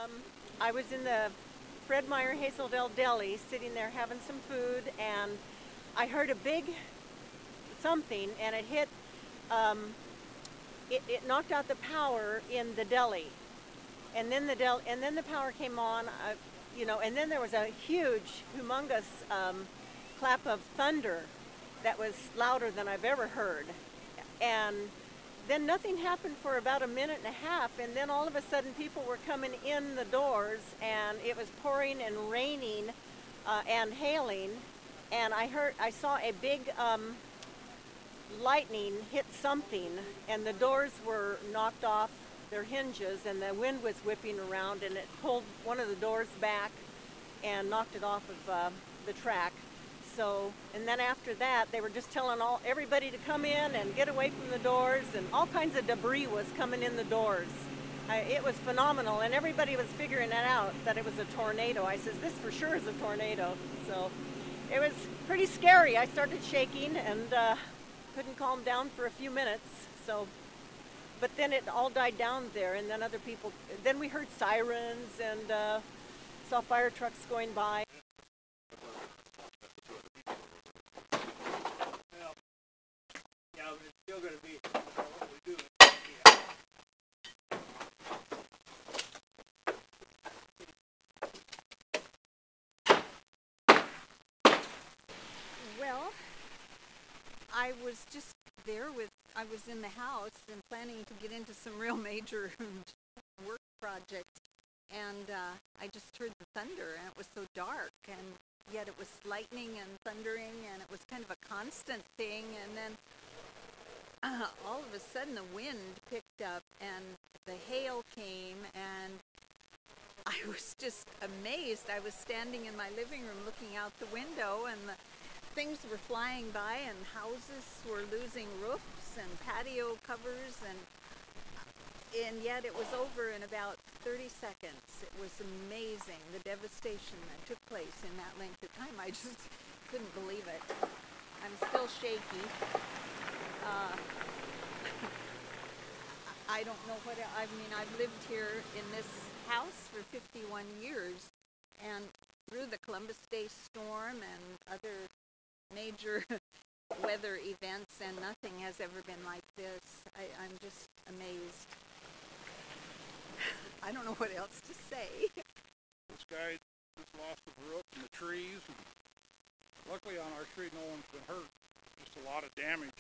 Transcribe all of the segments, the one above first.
Um, I was in the Fred Meyer Hazeldale Deli sitting there having some food, and I heard a big something, and it hit, um, it knocked out the power in the deli. And then the power came on, and then there was a huge, humongous clap of thunder that was louder than I've ever heard. And then nothing happened for about a minute and a half, and then all of a sudden people were coming in the doors, and it was pouring and raining and hailing, and I saw a big lightning hit something, and the doors were knocked off their hinges, and the wind was whipping around, and it pulled one of the doors back and knocked it off of the track. So, and then after that, they were just telling everybody to come in and get away from the doors, and all kinds of debris was coming in the doors. It was phenomenal, and everybody was figuring it out, that it was a tornado. I says, this for sure is a tornado. So it was pretty scary. I started shaking and couldn't calm down for a few minutes. So, but then it all died down there, and then we heard sirens and saw fire trucks going by. Yeah, but it's still going to be what we do. Well, I was in the house and planning to get into some real major work projects, and I just heard the thunder, and it was so dark, and yet it was lightning and thundering, and it was kind of a constant thing, and then all of a sudden the wind picked up, and the hail came, and I was just amazed. I was standing in my living room looking out the window, and the things were flying by, and houses were losing roofs and patio covers, and yet it was over in about 30 seconds. It was amazing, the devastation that took place in that length of time. I just couldn't believe it. I'm still shaky. I don't know I've lived here in this house for 51 years, and through the Columbus Day storm and other major weather events, and nothing has ever been like this. I'm just amazed. I don't know what else to say. This guy just lost the roof and the trees. And luckily on our street no one's been hurt. Just a lot of damage.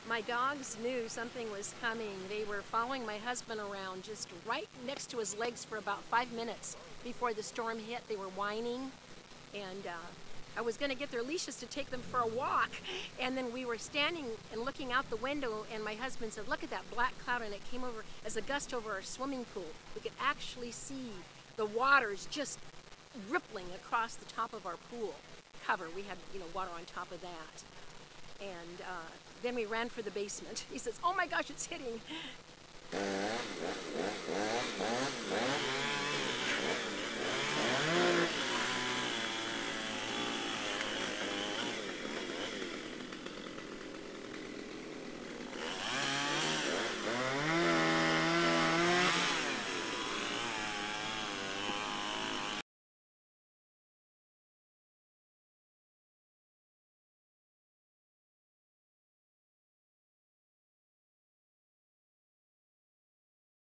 My dogs knew something was coming. They were following my husband around just right next to his legs for about 5 minutes before the storm hit. They were whining, and I was going to get their leashes to take them for a walk, and then we were standing and looking out the window, and my husband said, look at that black cloud, and it came over as a gust over our swimming pool. We could actually see the waters just rippling across the top of our pool cover. We had, water on top of that. And then we ran for the basement. He says, oh my gosh, it's hitting.